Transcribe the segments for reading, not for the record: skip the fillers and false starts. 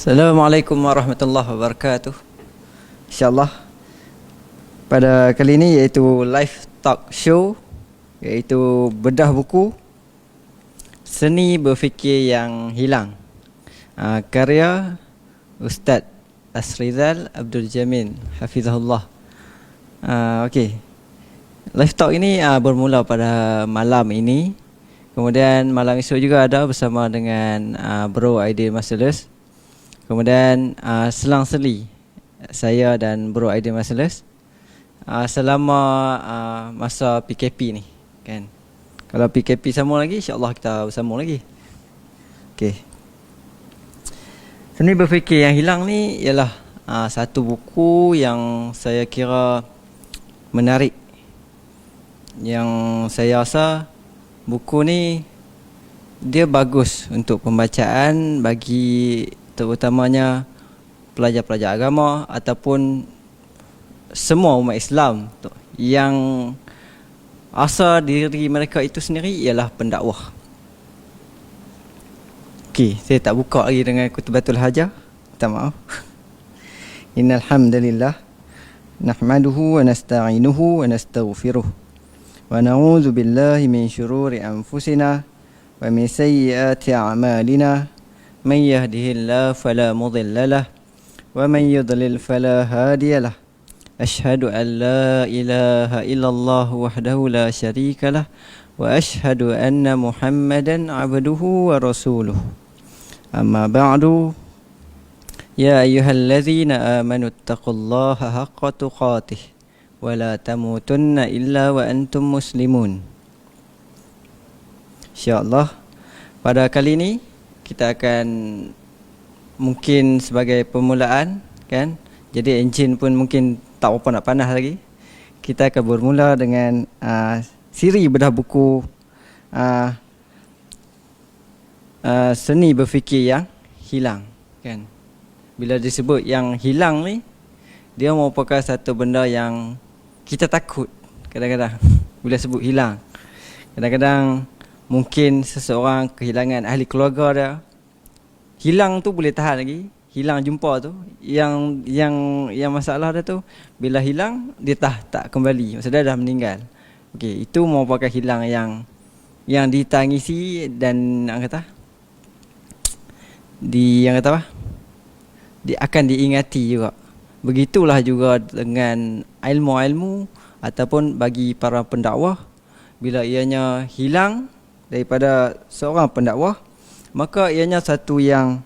Assalamualaikum warahmatullahi wabarakatuh. InsyaAllah pada kali ini iaitu live talk show, iaitu bedah buku Seni Berfikir yang Hilang, karya Ustaz Asrizal Abdul Jamil Hafizahullah. Okey, live talk ini bermula pada malam ini. Kemudian malam esok juga ada bersama dengan Bro Aidil Marcellus. Kemudian selang-seli saya dan Bro Aidil Marcellus selama masa PKP ni kan. Kalau PKP sambung lagi, insya-Allah kita bersambung lagi. Okey. Seni Berfikir yang Hilang ni ialah satu buku yang saya kira menarik. Yang saya rasa buku ni dia bagus untuk pembacaan bagi terutamanya pelajar-pelajar agama ataupun semua umat Islam yang asal diri mereka itu sendiri ialah pendakwah. Okey, saya tak buka lagi dengan kutubatul hajah. Minta maaf. Innal hamdalillah nahmaduhu wa nasta'inuhu wa nastaghfiruh wa na'udzu billahi min shururi anfusina wa min sayyiati a'malina. من يهده الله فلا مضل له ومن يضلل فلا هادي له أشهد أن لا إله إلا الله وحده لا شريك له وأشهد أن محمدا عبده ورسوله أما بعد يا أيها الذين آمنوا اتقوا الله حق تقاته ولا تموتن إلا وأنتم مسلمون. InsyaAllah pada kali ini kita akan mungkin sebagai permulaan kan. Jadi enjin pun mungkin tak apa nak panas lagi. Kita akan bermula dengan siri bedah buku Seni Berfikir yang Hilang kan. Bila disebut yang hilang ni, dia merupakan satu benda yang kita takut kadang-kadang bila sebut hilang. Kadang-kadang mungkin seseorang kehilangan ahli keluarga dia. Hilang tu boleh tahan lagi, hilang jumpa tu. Yang masalah dia tu bila hilang dia tak kembali. Maksudnya dah meninggal. Okey, itu merupakan hilang yang ditangisi dan akan diingati juga. Begitulah juga dengan ilmu-ilmu ataupun bagi para pendakwah, bila ianya hilang daripada seorang pendakwah, maka ianya satu yang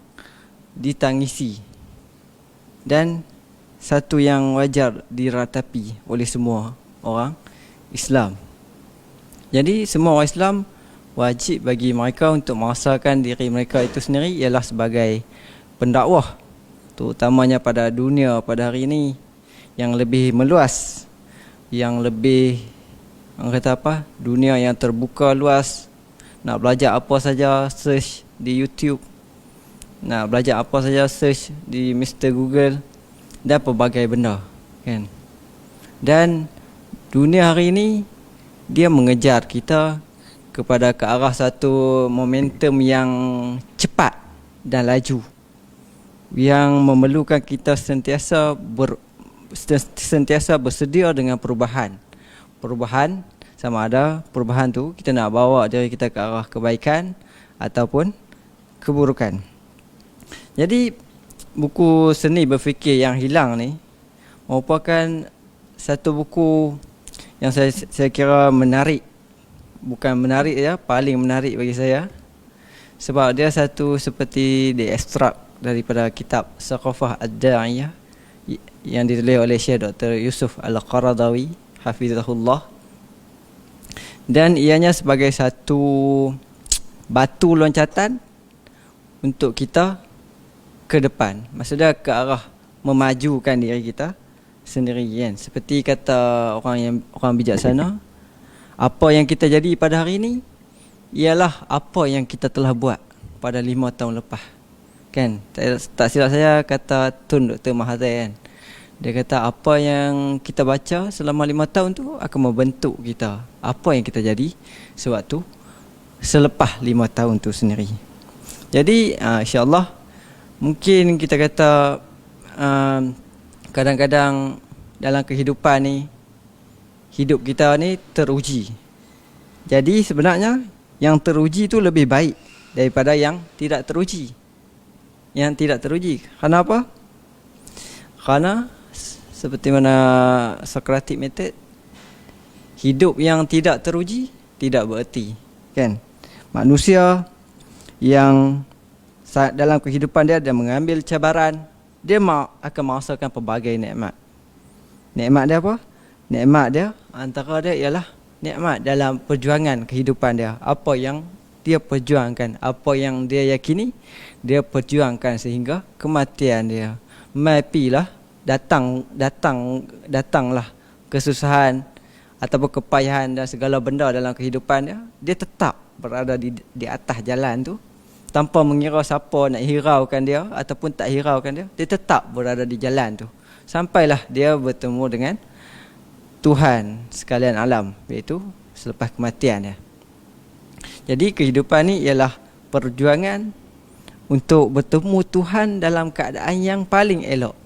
ditangisi dan satu yang wajar diratapi oleh semua orang Islam. Jadi semua orang Islam wajib bagi mereka untuk merasakan diri mereka itu sendiri ialah sebagai pendakwah, terutamanya pada dunia pada hari ini yang lebih meluas, yang lebih Orang kata apa? Dunia yang terbuka luas. Nak belajar apa saja search di YouTube. Nak belajar apa saja search di Mr. Google. Dan pelbagai benda, kan? Dan dunia hari ini dia mengejar kita kepada ke arah satu momentum yang cepat dan laju, yang memerlukan kita sentiasa bersedia dengan perubahan. Perubahan sama ada perubahan tu kita nak bawa diri kita ke arah kebaikan ataupun keburukan. Jadi buku Seni Berfikir Yang Hilang ni merupakan satu buku yang saya kira menarik. Bukan menarik ya, paling menarik bagi saya. Sebab dia satu seperti diekstrak daripada kitab Saqafah Ad-Da'iyah yang ditulis oleh Syekh Dr. Yusuf Al-Qaradawi hafizahullah. Dan ianya sebagai satu batu loncatan untuk kita ke depan. Maksudnya ke arah memajukan diri kita sendiri, kan. Seperti kata orang bijaksana, apa yang kita jadi pada hari ini ialah apa yang kita telah buat pada 5 tahun lepas, kan. Tak silap saya kata Tun Dr. Mahathir, kan. Dia kata apa yang kita baca selama 5 tahun tu akan membentuk kita apa yang kita jadi sewaktu selepas 5 tahun tu sendiri. Jadi insya-Allah mungkin kita kata kadang-kadang dalam kehidupan ni, hidup kita ni teruji. Jadi sebenarnya yang teruji tu lebih baik daripada yang tidak teruji. Yang tidak teruji. Kenapa? Kerana seperti mana Socratic method, hidup yang tidak teruji tidak bererti, kan. Manusia yang dalam kehidupan dia mengambil cabaran, dia akan merasakan pelbagai nikmat. Nikmat dia apa? Nikmat dia, antara dia ialah nikmat dalam perjuangan kehidupan dia. Apa yang dia perjuangkan, apa yang dia yakini, dia perjuangkan sehingga kematian dia. Mapilah datanglah kesusahan ataupun kepayahan dan segala benda dalam kehidupan dia tetap berada di atas jalan tu, tanpa mengira siapa nak hiraukan dia ataupun tak hiraukan dia tetap berada di jalan tu sampailah dia bertemu dengan Tuhan sekalian alam, iaitu selepas kematian dia. Jadi kehidupan ni ialah perjuangan untuk bertemu Tuhan dalam keadaan yang paling elok,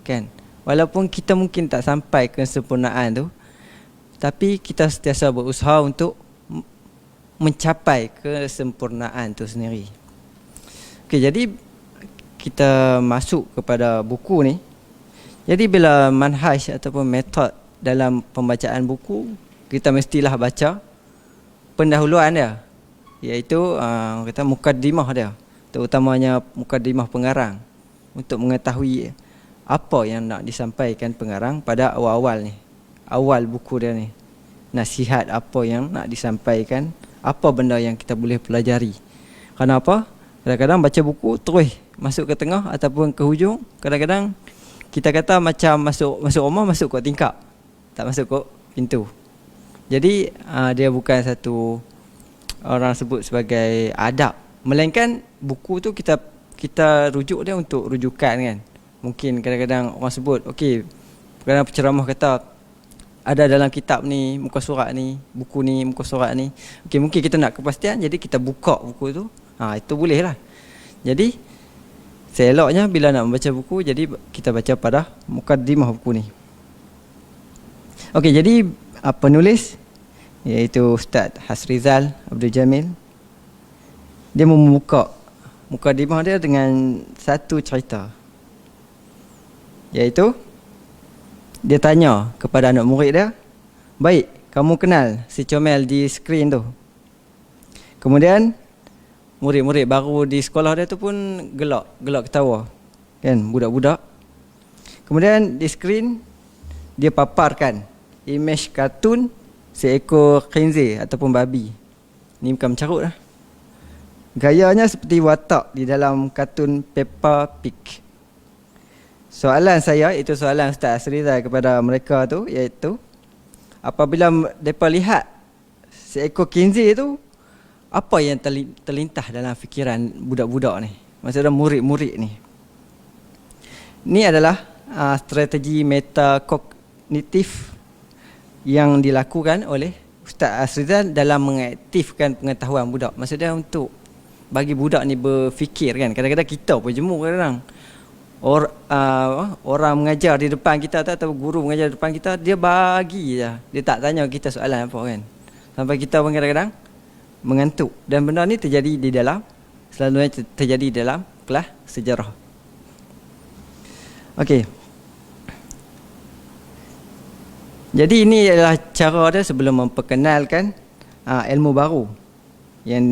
kan. Walaupun kita mungkin tak sampai kesempurnaan tu, tapi kita sentiasa berusaha untuk mencapai kesempurnaan tu sendiri. Okey, jadi kita masuk kepada buku ni. Jadi bila manhaj ataupun metod dalam pembacaan buku, kita mestilah baca pendahuluan dia, iaitu kata mukaddimah dia, terutamanya mukaddimah pengarang, untuk mengetahui apa yang nak disampaikan pengarang pada awal-awal ni, awal buku dia ni. Nasihat apa yang nak disampaikan, apa benda yang kita boleh pelajari. Kenapa? Kadang-kadang baca buku terus masuk ke tengah ataupun ke hujung. Kadang-kadang kita kata macam masuk rumah, masuk kot tingkap, tak masuk kot pintu. Jadi dia bukan satu orang sebut sebagai adab, melainkan buku tu kita rujuk dia untuk rujukan, kan. Mungkin kadang-kadang orang sebut, okey, kadang penceramah kata ada dalam kitab ni, muka surat ni, buku ni, muka surat ni. Okey, mungkin kita nak kepastian, jadi kita buka buku tu. Itu boleh lah. Jadi seeloknya bila nak membaca buku, jadi kita baca pada mukaddimah buku ni. Okey, jadi penulis iaitu Ustaz Hasrizal Abdul Jamil, dia membuka mukaddimah dia dengan satu cerita, iaitu dia tanya kepada anak murid dia, "Baik, kamu kenal si comel di skrin tu?" Kemudian murid-murid baru di sekolah dia tu pun gelak ketawa, kan, budak-budak. Kemudian di skrin dia paparkan imej kartun seekor khinzir ataupun babi. Ni bukan mencarut lah. Gayanya seperti watak di dalam kartun Peppa Pig. Soalan saya, itu soalan Ustaz Asrizal kepada mereka tu, iaitu apabila mereka lihat seekor khinzir tu, apa yang terlintas dalam fikiran budak-budak ni, maksudnya murid-murid ni. Ini adalah strategi metakognitif yang dilakukan oleh Ustaz Asrizal dalam mengaktifkan pengetahuan budak. Maksudnya untuk bagi budak ni berfikir kan. Kadang-kadang kita pun jemur kadang-kadang. Orang mengajar di depan kita atau guru mengajar di depan kita, dia bagi je. Dia tak tanya kita soalan apa kan. Sampai kita pun kadang-kadang mengantuk. Dan benda ni selalunya terjadi dalam kelas sejarah. Okey. Jadi ini adalah cara dia sebelum memperkenalkan ilmu baru yang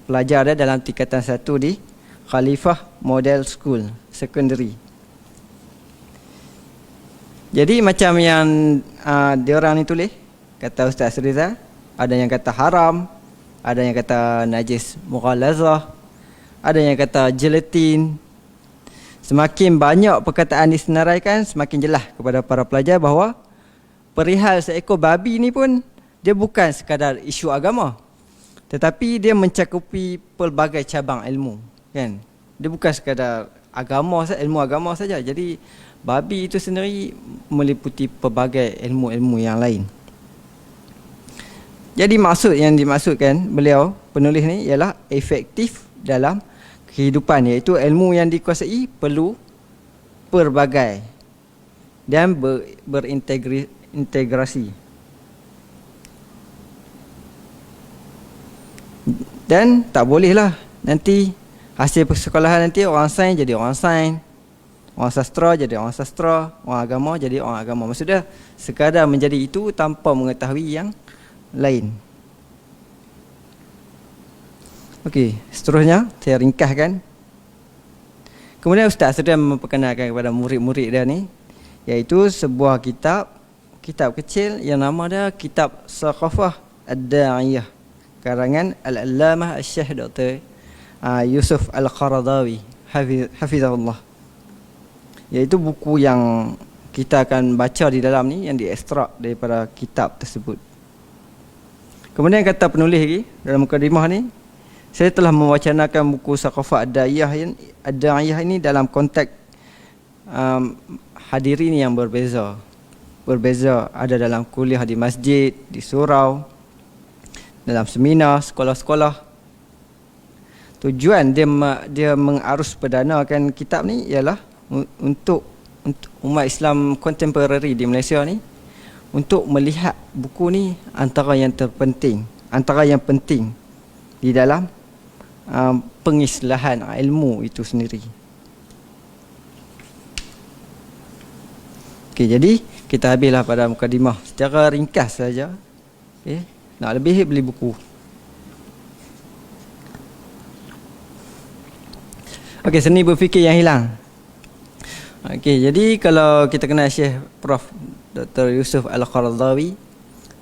pelajar dia dalam tingkatan 1 di Khalifah Model School Secondary. Jadi macam yang diorang ni tulis, kata Ustaz Rizal, ada yang kata haram, ada yang kata najis mughalazah, ada yang kata gelatin. Semakin banyak perkataan disenaraikan, semakin jelas kepada para pelajar bahawa perihal seekor babi ni pun dia bukan sekadar isu agama, tetapi dia mencakupi pelbagai cabang ilmu, kan? Dia bukan sekadar ilmu agama saja. Jadi babi itu sendiri meliputi pelbagai ilmu-ilmu yang lain. Jadi maksud yang dimaksudkan beliau penulis ni ialah efektif dalam kehidupan, iaitu ilmu yang dikuasai perlu pelbagai dan berintegrasi. Dan tak bolehlah nanti hasil persekolahan nanti orang sains jadi orang sains, orang sastra jadi orang sastra, orang agama jadi orang agama. Maksudnya sekadar menjadi itu tanpa mengetahui yang lain. Okey, seterusnya saya ringkaskan. Kemudian Ustaz sudah memperkenalkan kepada murid-murid dia ni, iaitu sebuah kitab kecil yang nama dia Kitab Saqafah Ad-Da'iyah, karangan Al-Allamah Asy-Syaikh Dr. Yusuf Al-Qaradawi hafizahullah. Iaitu buku yang kita akan baca di dalam ni, yang diekstrak daripada kitab tersebut. Kemudian kata penulis lagi dalam mukadimah ni, saya telah mewacanakan buku Saqafah Ad-Da'iyah ini dalam konteks hadirin yang berbeza. Ada dalam kuliah di masjid, di surau, dalam seminar, sekolah-sekolah. Tujuan dia mengarus perdanakan kitab ni ialah untuk umat Islam kontemporari di Malaysia ni, untuk melihat buku ni antara yang penting di dalam pengislahan ilmu itu sendiri. Okey, jadi kita habislah pada mukadimah secara ringkas saja. Okey, nak lebih beli buku. Okey, seni berfikir yang hilang. Okey, jadi kalau kita kenal Syekh Prof Dr. Yusuf Al-Qaradawi,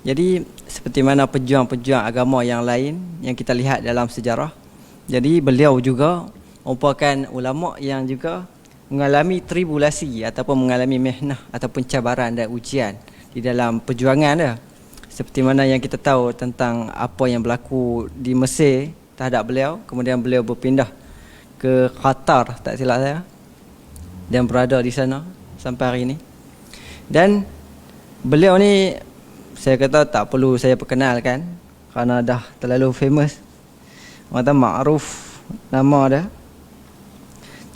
jadi seperti mana pejuang-pejuang agama yang lain yang kita lihat dalam sejarah, jadi beliau juga merupakan ulama yang juga mengalami tribulasi ataupun mengalami mihnah ataupun cabaran dan ujian di dalam perjuangan dia. Seperti mana yang kita tahu tentang apa yang berlaku di Mesir terhadap beliau, kemudian beliau berpindah ke Qatar, tak silap saya, dan berada di sana sampai hari ini. Dan beliau ni saya kata tak perlu saya perkenalkan kerana dah terlalu famous, orang kata ma'ruf nama dia.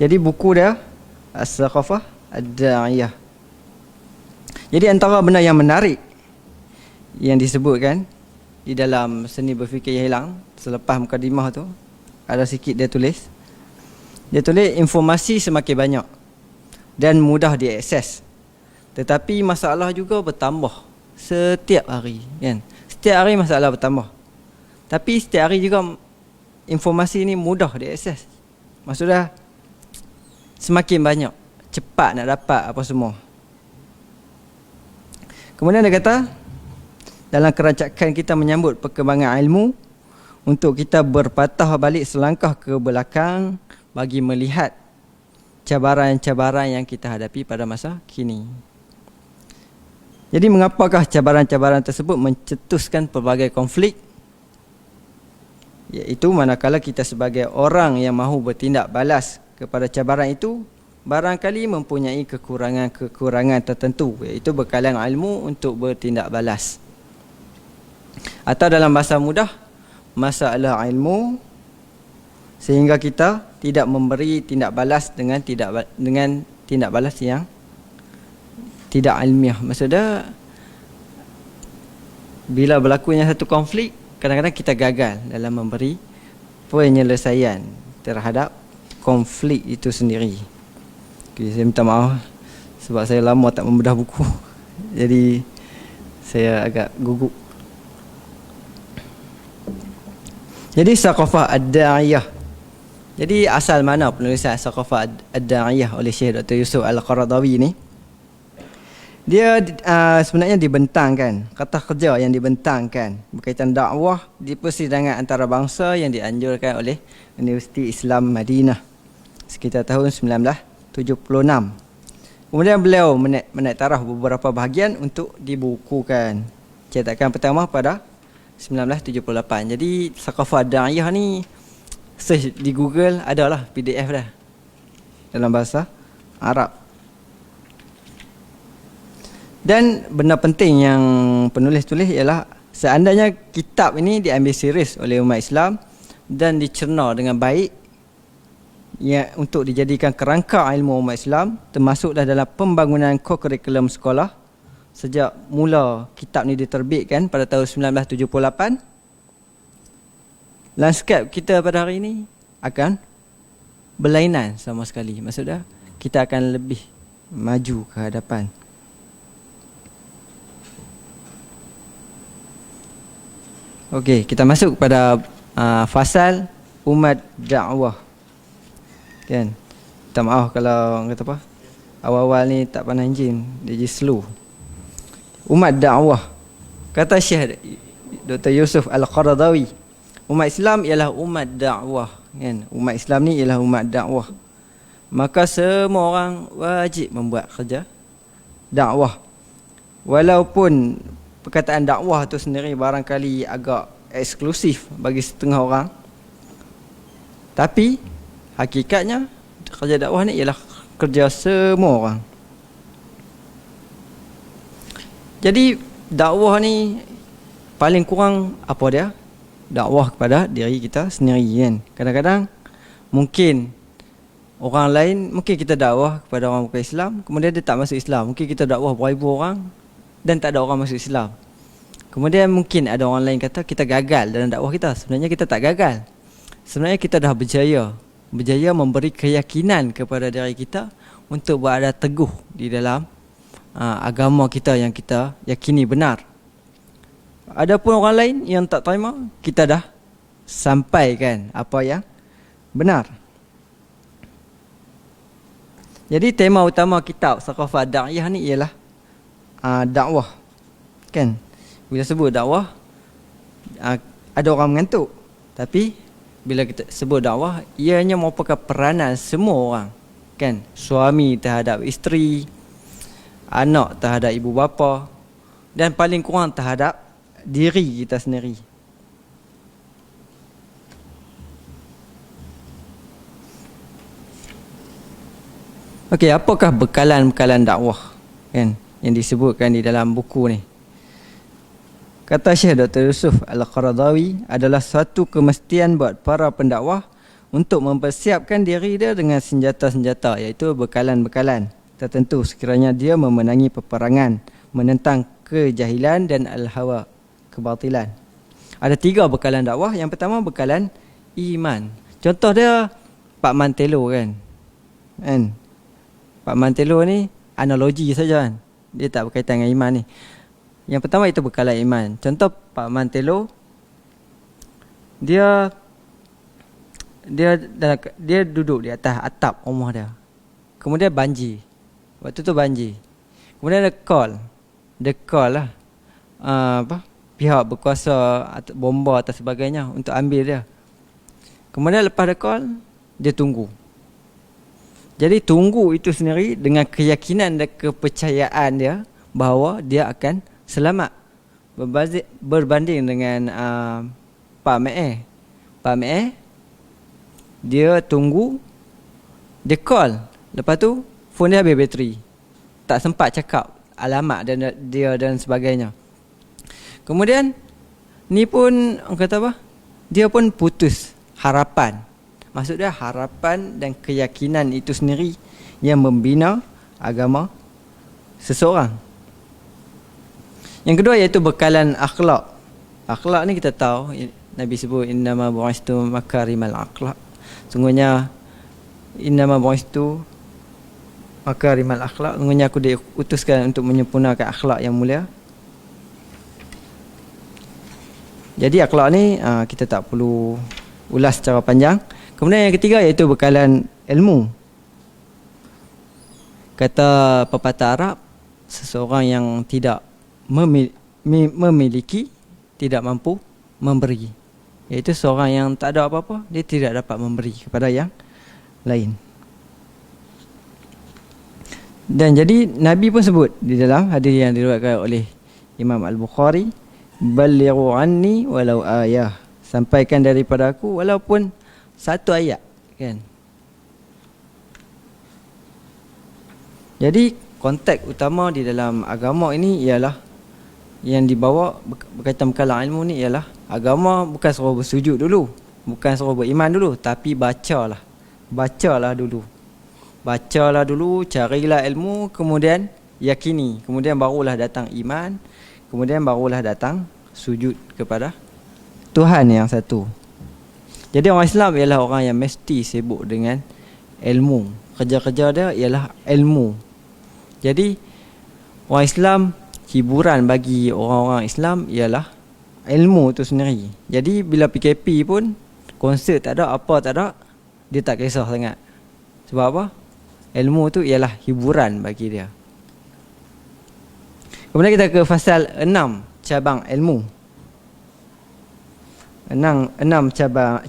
Jadi buku dia As-Saqafah Ad-Da'iyah. Jadi antara benda yang menarik yang disebutkan di dalam seni berfikir yang hilang, selepas mukadimah tu ada sikit dia tulis informasi semakin banyak dan mudah diakses, tetapi masalah juga bertambah setiap hari, kan? Setiap hari masalah bertambah, tapi setiap hari juga informasi ni mudah diakses. Maksudnya semakin banyak, cepat nak dapat apa semua. Kemudian dia kata, dalam kerancakan kita menyambut perkembangan ilmu, untuk kita berpatah balik selangkah ke belakang bagi melihat cabaran-cabaran yang kita hadapi pada masa kini. Jadi mengapakah cabaran-cabaran tersebut mencetuskan pelbagai konflik? Iaitu manakala kita sebagai orang yang mahu bertindak balas kepada cabaran itu, barangkali mempunyai kekurangan-kekurangan tertentu, iaitu bekalan ilmu untuk bertindak balas. Atau dalam bahasa mudah, masalah ilmu, sehingga kita tidak memberi tindak balas dengan tindak balas yang tidak ilmiah. Maksudnya, bila berlakunya satu konflik, kadang-kadang kita gagal dalam memberi penyelesaian terhadap konflik itu sendiri. Okay, saya minta maaf sebab saya lama tak membedah buku. Jadi saya agak gugup. Jadi Saqafah Ad-Da'iyah. Jadi asal mana penulisan Saqafah Ad-Da'iyah oleh Syekh Dr. Yusuf Al-Qaradawi ni? Dia sebenarnya dibentangkan, kata kerja yang dibentangkan berkaitan dakwah di persidangan antarabangsa yang dianjurkan oleh Universiti Islam Madinah sekitar tahun 1976. Kemudian beliau menaik taraf beberapa bahagian untuk dibukukan. Cetakan pertama pada 1978. Jadi Saqafah Ad-Da'iyah ni search di Google adalah PDF dah dalam bahasa Arab. Dan benda penting yang penulis tulis ialah seandainya kitab ini diambil serius oleh umat Islam dan dicerna dengan baik ya, untuk dijadikan kerangka ilmu umat Islam, termasuklah dalam pembangunan kurikulum sekolah sejak mula kitab ni diterbitkan pada tahun 1978, lanskap kita pada hari ini akan berlainan sama sekali. Maksudnya kita akan lebih maju ke hadapan. Okey, kita masuk kepada fasal umat dakwah. Kan? Minta maaf kalau kata apa? Awal-awal ni tak pandai enjin, dia jadi slow. Umat dakwah. Kata Syekh Dr. Yusuf Al-Qaradawi, umat Islam ialah umat dakwah, kan? Umat Islam ni ialah umat dakwah. Maka semua orang wajib membuat kerja dakwah. Walaupun perkataan dakwah tu sendiri barangkali agak eksklusif bagi setengah orang, tapi hakikatnya kerja dakwah ni ialah kerja semua orang. Jadi dakwah ni paling kurang apa dia? Dakwah kepada diri kita sendiri, kan. Kadang-kadang mungkin orang lain, mungkin kita dakwah kepada orang bukan Islam, kemudian dia tak masuk Islam. Mungkin kita dakwah beribu orang dan tak ada orang masuk Islam. Kemudian mungkin ada orang lain kata kita gagal dalam dakwah kita. Sebenarnya kita tak gagal. Sebenarnya kita dah berjaya memberi keyakinan kepada diri kita untuk berada teguh di dalam agama kita yang kita yakini benar. Adapun orang lain yang tak terima, kita dah sampaikan apa yang benar. Jadi tema utama kitab Saqafah Ad-Da'iyah ni ialah dakwah, kan. Bila sebut dakwah, ada orang mengantuk, tapi bila kita sebut dakwah, ianya merupakan peranan semua orang, kan. Suami terhadap isteri, anak terhadap ibu bapa, dan paling kurang terhadap diri kita sendiri. Okey, apakah bekalan-bekalan dakwah, kan, yang disebutkan di dalam buku ni? Kata Syekh Dr. Yusuf Al-Qaradawi, adalah satu kemestian buat para pendakwah untuk mempersiapkan diri dia dengan senjata-senjata, iaitu bekalan-bekalan tertentu sekiranya dia memenangi peperangan menentang kejahilan dan al-hawa, kebatilan. Ada 3 bekalan dakwah. Yang pertama bekalan iman. Contoh dia Pak Mantelo, kan. Pak Mantelo ni analogi saja, kan. Dia tak berkaitan dengan iman ni. Yang pertama itu bekalan iman. Contoh Pak Mantelo, dia duduk di atas atap rumah dia. Kemudian banjir. Waktu tu banjir. Kemudian ada call. Dia call lah pihak berkuasa, bomba atau sebagainya untuk ambil dia. Kemudian lepas dia call, dia tunggu. Jadi tunggu itu sendiri dengan keyakinan dan kepercayaan dia bahawa dia akan selamat. Berbanding dengan Pak Mek. Pak Mek dia tunggu, dia call, lepas tu phone dia habis bateri, tak sempat cakap alamat dan dia dan sebagainya. Kemudian ni pun orang kata apa, dia pun putus harapan. Maksud dia harapan dan keyakinan itu sendiri yang membina agama seseorang. Yang kedua iaitu bekalan akhlak. Akhlak ni kita tahu Nabi sebut innama bu'istu makarimal akhlak. Sungguhnya innama bu'istu makarimal akhlak. Sungguhnya aku diutuskan untuk menyempurnakan akhlak yang mulia. Jadi akhlak ni kita tak perlu ulas secara panjang. Kemudian yang ketiga iaitu bekalan ilmu. Kata pepatah Arab, seseorang yang tidak memiliki tidak mampu memberi. Iaitu seorang yang tak ada apa-apa, dia tidak dapat memberi kepada yang lain. Dan jadi Nabi pun sebut di dalam hadis yang diriwayatkan oleh Imam Al-Bukhari, balighu anni walau ayah, sampaikan daripada aku walaupun satu ayat, kan. Jadi konteks utama di dalam agama ini ialah yang dibawa berkaitan bekalan ilmu ni ialah agama bukan suruh bersujud dulu, bukan suruh beriman dulu, tapi bacalah dulu, carilah ilmu, kemudian yakini, kemudian barulah datang iman, kemudian barulah datang sujud kepada Tuhan yang satu. Jadi orang Islam ialah orang yang mesti sibuk dengan ilmu. Kerja-kerja dia ialah ilmu. Jadi orang Islam, hiburan bagi orang-orang Islam ialah ilmu tu sendiri. Jadi bila PKP pun konsert tak ada, apa tak ada, dia tak kisah sangat. Sebab apa? Ilmu tu ialah hiburan bagi dia. Kemudian kita ke fasal 6, cabang ilmu. 6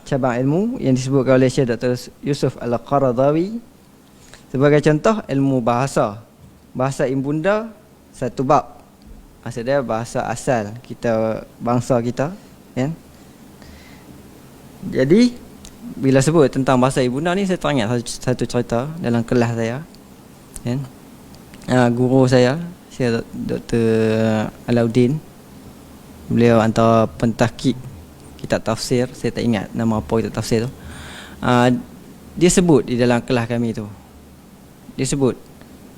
cabang ilmu yang disebutkan oleh Syekh Dr. Yusuf Al-Qaradawi. Sebagai contoh, ilmu bahasa. Bahasa ibunda satu bab. Maksudnya bahasa asal kita, bangsa kita, kan? Jadi bila sebut tentang bahasa ibunda ni, saya teringat satu cerita dalam kelas saya, kan? Guru saya, Syekh Dr. Alauddin, beliau antara pentahqiq kitab tafsir, saya tak ingat nama apa kitab tafsir tu. Dia sebut di dalam kelas kami tu, dia sebut,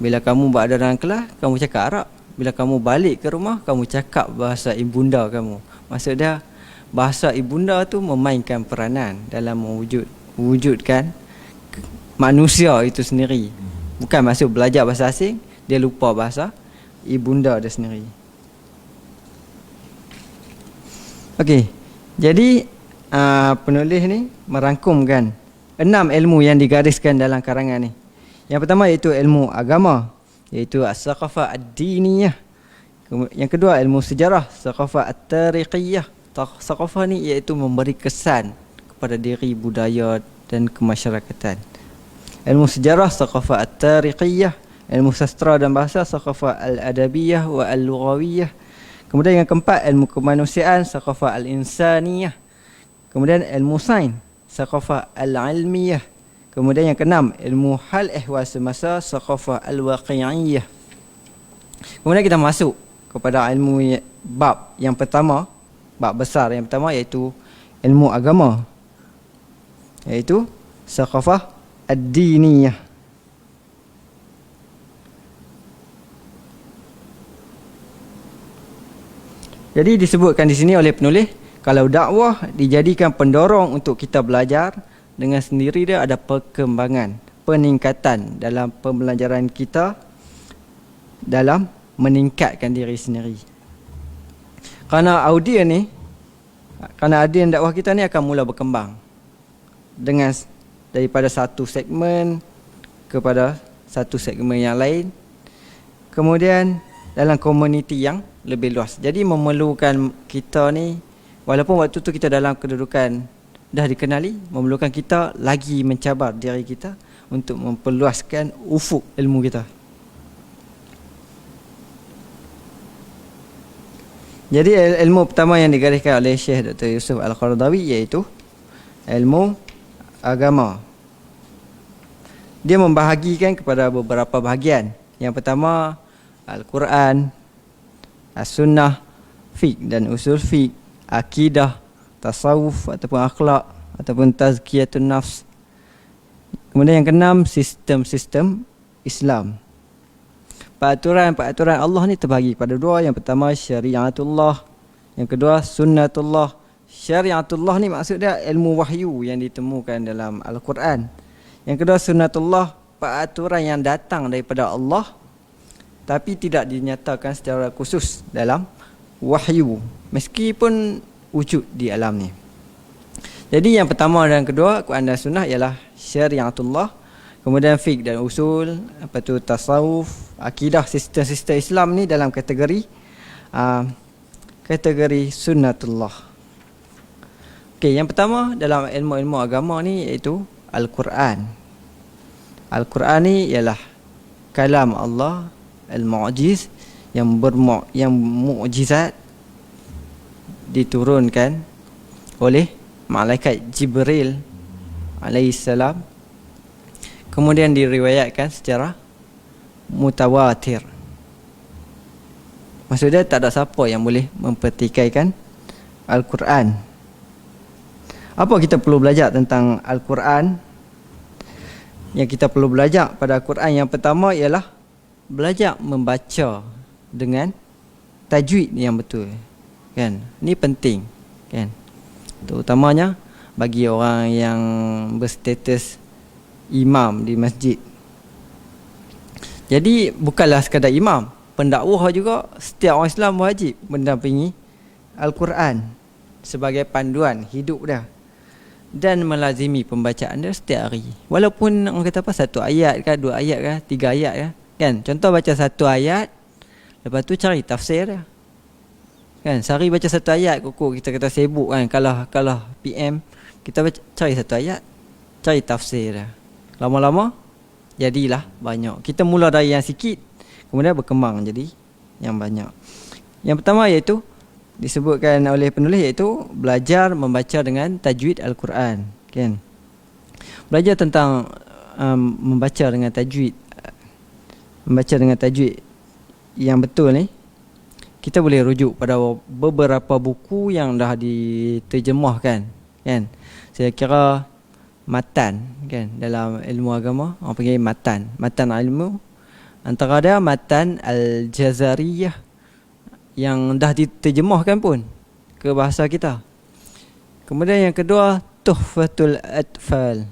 bila kamu berada dalam kelas, kamu cakap Arab. Bila kamu balik ke rumah, kamu cakap bahasa ibunda kamu. Maksud dia, bahasa ibunda tu memainkan peranan dalam mewujudkan manusia itu sendiri. Bukan maksud belajar bahasa asing, dia lupa bahasa ibunda dia sendiri. Okey, jadi penulis ni merangkumkan 6 ilmu yang digariskan dalam karangan ni. Yang pertama iaitu ilmu agama, iaitu as-saqafah ad-diniyah. Yang kedua ilmu sejarah, saqafah at-tariqiyah. Saqafah ni iaitu memberi kesan kepada diri, budaya dan kemasyarakatan. Ilmu sejarah, saqafah at-tariqiyah. Ilmu sastra dan bahasa, saqafah al-adabiyah wa al-lughawiyah. Kemudian yang keempat, ilmu kemanusiaan, saqafah al-insaniyah. Kemudian ilmu sains, saqafah al-ilmiyah. Kemudian yang keenam, ilmu hal ehwal semasa, saqafah al-waqi'iyah. Kemudian kita masuk kepada ilmu bab yang pertama, bab besar yang pertama, iaitu ilmu agama, iaitu saqafah ad-diniyah. Jadi disebutkan di sini oleh penulis, kalau dakwah dijadikan pendorong untuk kita belajar, dengan sendiri dia ada perkembangan, peningkatan dalam pembelajaran kita, dalam meningkatkan diri sendiri. Kerana audien dakwah kita ni akan mula berkembang dengan daripada satu segmen kepada satu segmen yang lain, kemudian dalam komuniti yang lebih luas. Jadi memerlukan kita ni, walaupun waktu tu kita dalam kedudukan dah dikenali, memerlukan kita lagi mencabar diri kita untuk memperluaskan ufuk ilmu kita. Jadi ilmu pertama yang digariskan oleh Syekh Dr. Yusuf Al-Qaradawi iaitu ilmu agama. Dia membahagikan kepada beberapa bahagian. Yang pertama Al-Quran, As-Sunnah, Fiqh dan Usul Fiqh, Akidah, Tasawuf ataupun akhlak ataupun Tazkiyatun Nafs. Kemudian yang keenam sistem-sistem Islam. Peraturan Allah ni terbahagi pada dua. Yang pertama syariatullah, yang kedua sunnatullah. Syariatullah ni maksud dia ilmu wahyu yang ditemukan dalam Al-Quran. Yang kedua sunnatullah, peraturan yang datang daripada Allah tapi tidak dinyatakan secara khusus dalam wahyu meskipun wujud di alam ni. Jadi yang pertama dan kedua Quran dan Sunnah ialah syariatullah, kemudian fiqh dan usul, apa tu tasawuf, akidah, sistem-sistem Islam ni dalam kategori sunnatullah. Okey, yang pertama dalam ilmu-ilmu agama ni iaitu Al-Quran. Al-Quran ni ialah kalam Allah al-mu'jiz yang mukjizat diturunkan oleh malaikat Jibril alaihissalam, kemudian diriwayatkan secara mutawatir. Maksudnya tak ada siapa yang boleh mempertikaikan Al-Quran. Apa kita perlu belajar tentang Al-Quran? Yang kita perlu belajar pada Al-Quran yang pertama ialah belajar membaca dengan tajwid yang betul. Kan? Ini penting, kan? Terutamanya bagi orang yang berstatus imam di masjid. Jadi bukanlah sekadar imam, pendakwah juga setiap orang Islam wajib mendampingi Al-Quran sebagai panduan hidup dia dan melazimi pembacaan dia setiap hari. Walaupun orang kata apa, satu ayat ke, dua ayat ke, tiga ayat ke, kan? Contoh baca satu ayat, lepas tu cari tafsir dia. Kan, sehari baca satu ayat, kuku kita kata sibuk kan, kalau PM kita baca, cari satu ayat, cari tafsir dia. Lama-lama jadilah banyak. Kita mula dari yang sikit, kemudian berkembang jadi yang banyak. Yang pertama iaitu disebutkan oleh penulis iaitu belajar membaca dengan tajwid Al-Quran, kan? Belajar tentang membaca dengan tajwid, membaca dengan tajwid yang betul ni, kita boleh rujuk pada beberapa buku yang dah diterjemahkan, kan? Saya kira matan, kan, dalam ilmu agama orang panggil matan ilmu. Antara dia matan Al-Jazariyah yang dah diterjemahkan pun ke bahasa kita. Kemudian yang kedua Tuhfatul Atfal,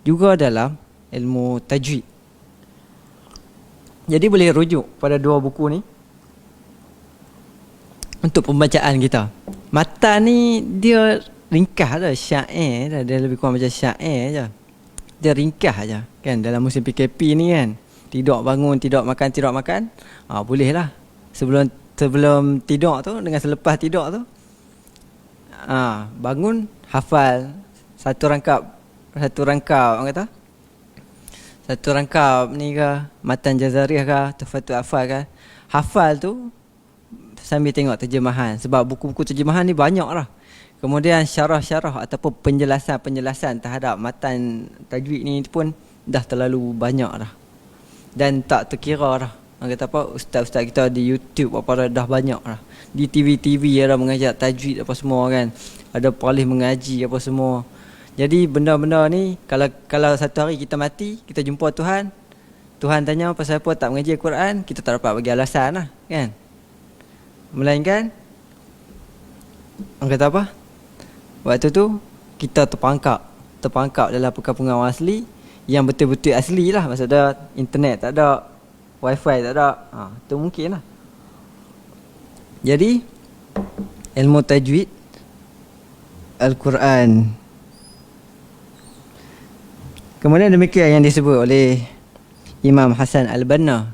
juga dalam ilmu tajwid. Jadi boleh rujuk pada dua buku ni untuk pembacaan kita. Matan ni dia ringkas dah, syair dah, dia lebih kurang macam syair je. Dia ringkas aja, kan, dalam musim PKP ni kan. Tidak bangun, tidak makan. Boleh lah. Sebelum tidur tu, dengan selepas tidur tu, bangun, hafal satu rangkap orang kata, satu rangkap ni ke, matan Jazariyah ke, Tuhfatul Atfal ke, hafal tu sambil tengok terjemahan. Sebab buku-buku terjemahan ni banyak lah. Kemudian syarah-syarah ataupun penjelasan-penjelasan terhadap matan tajwid ni pun dah terlalu banyak dah. Dan tak terkira dah. Orang kata apa, ustaz-ustaz kita di YouTube apa dah banyak dah. Di TV-TV ada mengajar tajwid apa semua kan. Ada polis mengaji apa semua. Jadi benda-benda ni kalau satu hari kita mati, kita jumpa Tuhan, Tuhan tanya pasal apa tak mengaji Al-Quran, kita tak dapat bagi alasan lah, kan? Melainkan orang kata apa, waktu tu kita terperangkap dalam perkampungan orang asli yang betul-betul asli lah. Maksudnya internet tak ada, wifi tak ada, tu mungkin lah. Jadi ilmu tajwid Al-Quran. Kemudian demikian yang disebut oleh Imam Hasan Al-Banna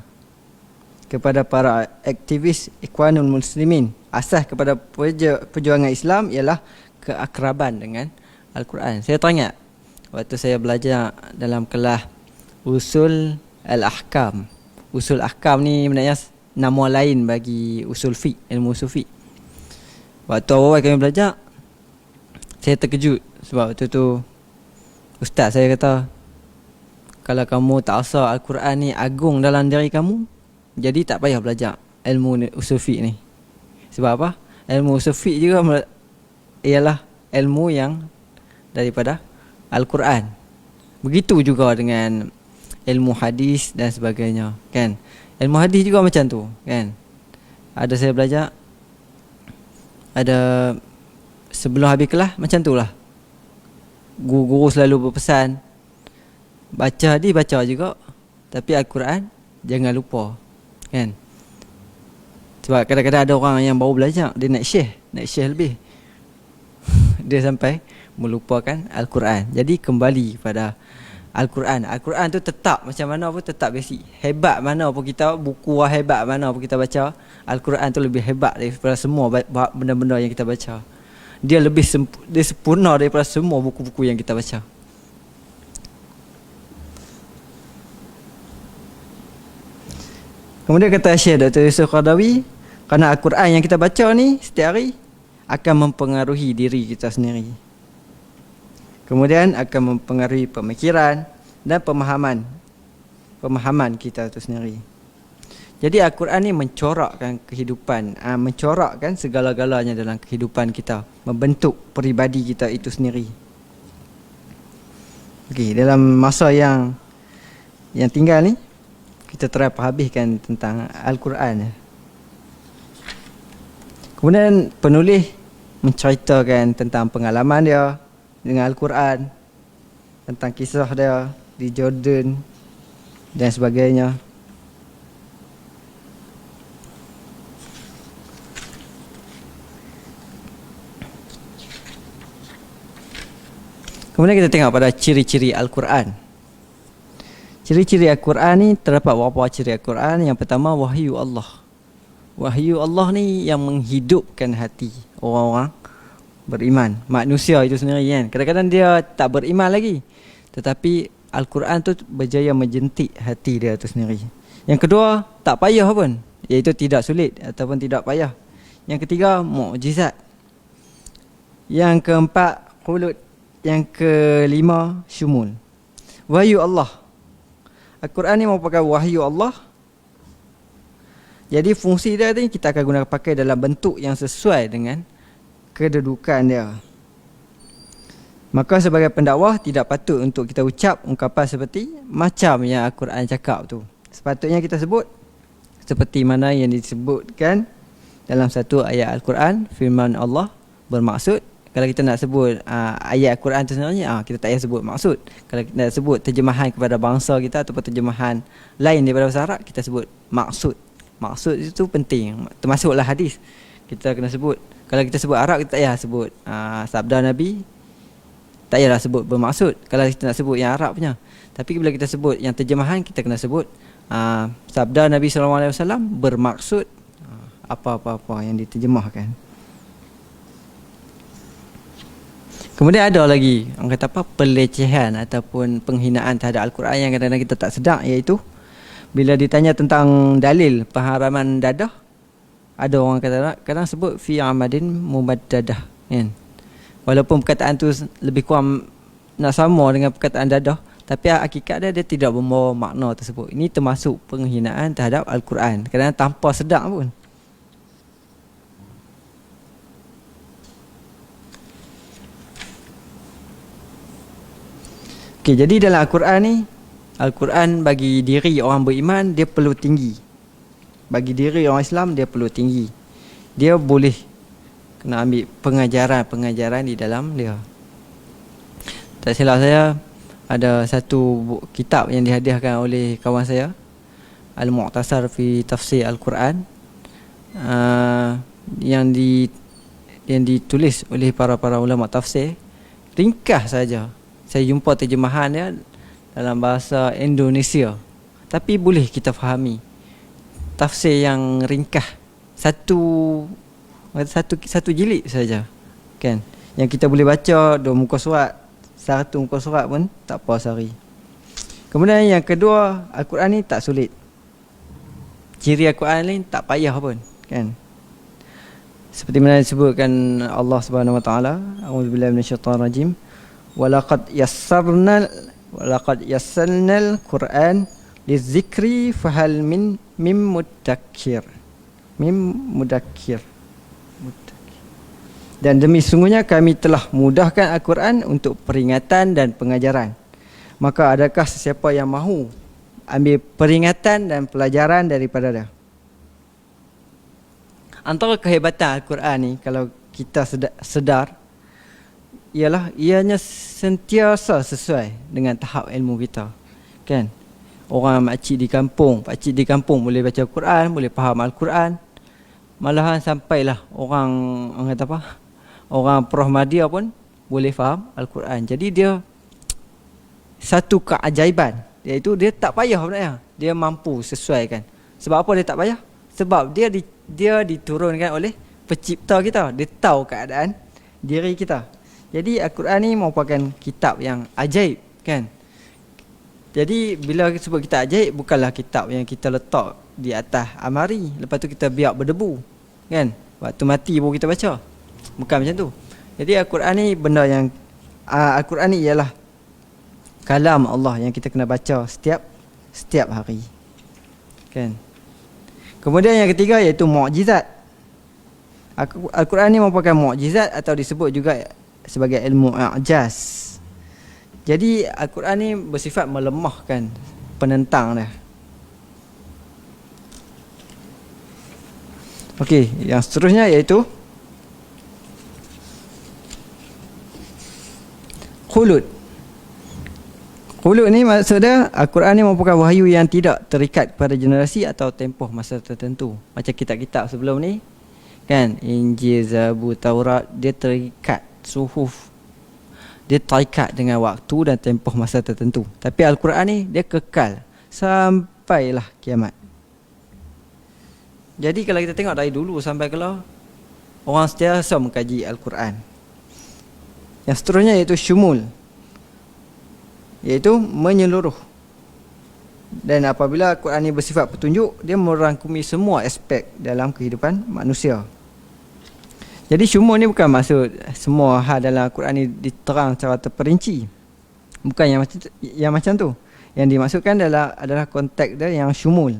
kepada para aktivis Ikhwanul Muslimin. Asas kepada perjuangan Islam ialah keakraban dengan Al-Quran. Saya teringat waktu saya belajar dalam kelas Usul Al-Ahkam. Usul Ahkam ni nama lain bagi usul fiqh, ilmu usul fiqh. Waktu awal kami belajar, saya terkejut sebab waktu tu ustaz saya kata, kalau kamu tak rasa Al-Quran ni agung dalam diri kamu, jadi tak payah belajar ilmu usul fiqh ni. Sebab apa? Ilmu usul fiqh juga ialah ilmu yang daripada Al-Quran. Begitu juga dengan ilmu hadis dan sebagainya, kan? Ilmu hadis juga macam tu, kan? Ada saya belajar, ada sebelum habis kelas macam tu lah, guru-guru selalu berpesan, baca hadis baca juga, tapi Al-Quran jangan lupa, kan? Sebab kadang-kadang ada orang yang baru belajar, dia nak share lebih dia sampai melupakan Al-Quran. Jadi kembali pada Al-Quran. Al-Quran tu tetap macam mana pun tetap basic. Hebat mana pun kita, buku hebat mana pun kita baca, Al-Quran tu lebih hebat daripada semua benda-benda yang kita baca. Dia lebih dia sempurna daripada semua buku-buku yang kita baca. Kemudian kata Syekh Dr. Yusuf Qaradawi, kerana Al-Quran yang kita baca ni setiap hari akan mempengaruhi diri kita sendiri. Kemudian akan mempengaruhi pemikiran dan pemahaman kita itu sendiri. Jadi Al-Quran ni mencorakkan kehidupan, mencorakkan segala-galanya dalam kehidupan kita, membentuk peribadi kita itu sendiri. Okey, dalam masa yang tinggal ni, kita try habiskan tentang Al-Quran. Kemudian penulis menceritakan tentang pengalaman dia dengan Al-Quran, tentang kisah dia di Jordan dan sebagainya. Kemudian kita tengok pada ciri-ciri Al-Quran. Ciri-ciri Al-Quran ni terdapat beberapa ciri Al-Quran. Yang pertama, wahyu Allah. Wahyu Allah ni yang menghidupkan hati orang-orang beriman, manusia itu sendiri, kan? Kadang-kadang dia tak beriman lagi, tetapi Al-Quran tu berjaya menjentik hati dia itu sendiri. Yang kedua, tak payah pun, iaitu tidak sulit ataupun tidak payah. Yang ketiga, mukjizat. Yang keempat, khulud. Yang kelima, syumul. Wahyu Allah. Al-Quran ni merupakan wahyu Allah. Jadi fungsi dia ni kita akan guna pakai dalam bentuk yang sesuai dengan kedudukan dia. Maka sebagai pendakwah tidak patut untuk kita ucap ungkapan seperti macam yang Al-Quran cakap tu. Sepatutnya kita sebut seperti mana yang disebutkan dalam satu ayat Al-Quran, firman Allah bermaksud. Kalau kita nak sebut ayat Al-Quran tu sebenarnya, kita tak payah sebut maksud. Kalau kita nak sebut terjemahan kepada bangsa kita ataupun terjemahan lain daripada bahasa Arab, kita sebut maksud. Maksud itu penting, termasuklah hadis. Kita kena sebut. Kalau kita sebut Arab, kita tak payah sebut sabda Nabi, tak payahlah sebut bermaksud kalau kita nak sebut yang Arab punya. Tapi bila kita sebut yang terjemahan, kita kena sebut sabda Nabi SAW bermaksud apa-apa yang diterjemahkan. Kemudian ada lagi orang kata apa, pelecehan ataupun penghinaan terhadap Al-Quran yang kadang-kadang kita tak sedar, iaitu bila ditanya tentang dalil pengharaman dadah, ada orang kata kadang sebut fi amadin mumaddadah, kan? Walaupun perkataan tu lebih kurang nak sama dengan perkataan dadah, tapi hakikat dia tidak membawa makna tersebut. Ini termasuk penghinaan terhadap Al-Quran, kadang-kadang tanpa sedar pun. Okey, jadi dalam Al-Quran ni, Al-Quran bagi diri orang beriman dia perlu tinggi. Bagi diri orang Islam dia perlu tinggi. Dia boleh kena ambil pengajaran di dalam dia. Tak silap saya, ada satu kitab yang dihadiahkan oleh kawan saya, Al-Mu'tasar fi Tafsir Al-Quran, yang ditulis oleh para ulama tafsir. Ringkas saja. Saya jumpa terjemahan dia dalam bahasa Indonesia, tapi boleh kita fahami. Tafsir yang ringkas, satu jilid saja, kan? Yang kita boleh baca 2 muka surat, 1 muka surat pun tak apa sehari. Kemudian yang kedua, Al-Quran ni tak sulit. ciri Al-Quran ni tak payah pun, kan? Seperti mana disebutkan Allah Subhanahu Wa Taala, a'udzubillahi minasyaitonir rajim, walaqad yassarnal Quran lizikri fahal mim mudakkir. Dan demi sungguhnya kami telah mudahkan Al-Quran untuk peringatan dan pengajaran. Maka adakah sesiapa yang mahu ambil peringatan dan pelajaran daripada dia? Antara kehebatan Al-Quran ni, kalau kita sedar, ialah ianya sentiasa sesuai dengan tahap ilmu kita, kan? Orang makcik di kampung boleh baca Al-Quran, boleh faham Al-Quran. Malahan sampailah orang kata apa? Orang Prohmadiyah pun boleh faham Al-Quran. Jadi dia satu keajaiban, iaitu dia tak payah sebenarnya. Dia mampu sesuaikan. Sebab apa dia tak payah? Sebab dia diturunkan oleh pencipta kita. Dia tahu keadaan diri kita. Jadi Al-Quran ni merupakan kitab yang ajaib, kan? Jadi bila sebut kitab ajaib, bukanlah kitab yang kita letak di atas amari, lepas tu kita biar berdebu, kan? Waktu mati baru kita baca. Bukan macam tu. Jadi Al-Quran ni benda yang Al-Quran ni ialah kalam Allah yang kita kena baca setiap hari, kan? Kemudian yang ketiga iaitu mukjizat. Al-Quran ni merupakan mukjizat atau disebut juga sebagai ilmu i'jaz. Jadi Al-Quran ni bersifat melemahkan penentang dia. Okey, yang seterusnya iaitu khulud. Khulud ni maksudnya Al-Quran ni merupakan wahyu yang tidak terikat pada generasi atau tempoh masa tertentu. Macam kitab-kitab sebelum ni, kan? Injil, Zabur, Taurat, dia terikat suhuf. Dia terikat dengan waktu dan tempoh masa tertentu. Tapi Al-Quran ni dia kekal sampailah kiamat. Jadi kalau kita tengok dari dulu sampai kalau, orang sentiasa mengkaji Al-Quran. Yang seterusnya iaitu syumul, iaitu menyeluruh. Dan apabila Al-Quran ni bersifat petunjuk, dia merangkumi semua aspek dalam kehidupan manusia. Jadi syumul ni bukan maksud semua hal dalam Al-Quran ni diterang secara terperinci. Bukan yang macam tu. Yang dimaksudkan adalah konteks dia yang syumul.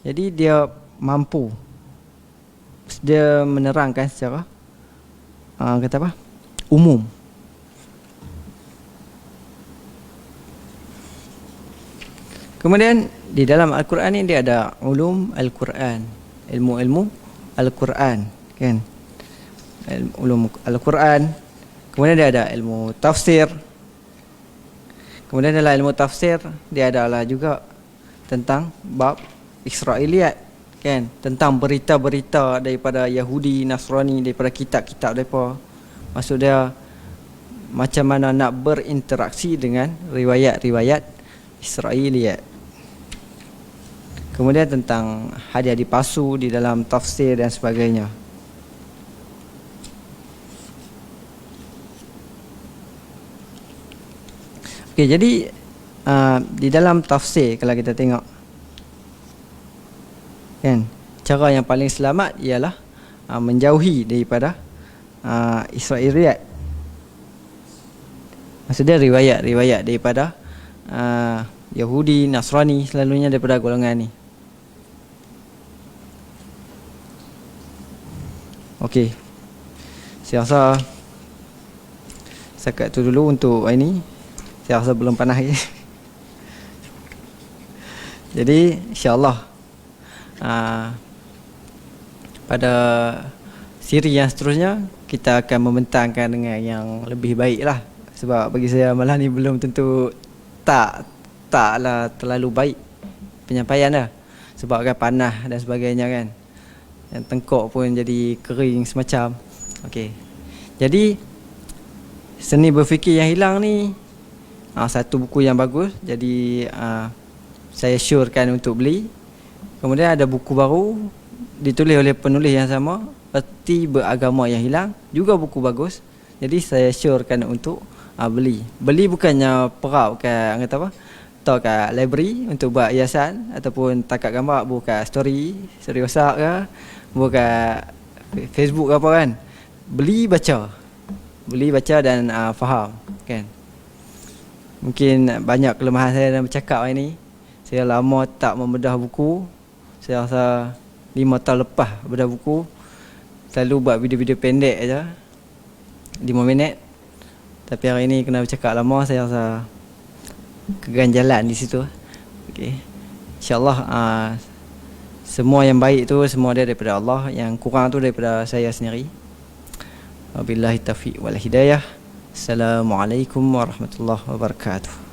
Jadi dia mampu, dia menerangkan secara kata apa? Umum. Kemudian di dalam Al-Quran ni dia ada ulum Al-Quran, ilmu-ilmu Al-Quran, kan? Ulum Al-Quran. Kemudian dia ada ilmu tafsir. Kemudian dalam ilmu tafsir dia adalah juga tentang bab Israiliyat, kan? Tentang berita-berita daripada Yahudi, Nasrani, daripada kitab-kitab mereka. Maksud dia macam mana nak berinteraksi dengan riwayat-riwayat Israiliyat. Kemudian tentang hadis-hadis palsu di dalam tafsir dan sebagainya. Okey, jadi di dalam tafsir kalau kita tengok, kan, cara yang paling selamat ialah menjauhi daripada Israiliyat. Maksudnya riwayat-riwayat daripada Yahudi, Nasrani, selalunya daripada golongan ni. Okey, saya rasa setakat tu dulu untuk ini. Saya rasa belum panas lagi. Jadi insyaAllah pada siri yang seterusnya kita akan membentangkan dengan yang lebih baik lah. Sebab bagi saya malah ni belum tentu taklah terlalu baik penyampaian dah. Sebab kan panas dan sebagainya, kan. Yang tengkok pun jadi kering semacam. Okey. Jadi Seni Berfikir Yang Hilang ni satu buku yang bagus. Jadi saya syorkan untuk beli. Kemudian ada buku baru ditulis oleh penulis yang sama, Peti Beragama Yang Hilang, juga buku bagus. Jadi saya syorkan untuk beli. Beli bukannya perap, kan, kata apa, hantar kat library untuk buat hiasan, ataupun takat gambar buat kat story WhatsApp ke, buat kat Facebook ke apa kan. Beli baca dan faham kan. Mungkin banyak kelemahan saya dalam bercakap hari ni. Saya lama tak membedah buku. Saya rasa 5 tahun lepas bedah buku. Selalu buat video-video pendek aja, 5 minit. Tapi hari ni kena bercakap lama, saya rasa keganjalan di situ. Okey. InsyaAllah semua yang baik tu semua dia daripada Allah, yang kurang tu daripada saya sendiri. Wabillahi taufiq wal hidayah. Assalamualaikum warahmatullahi wabarakatuh.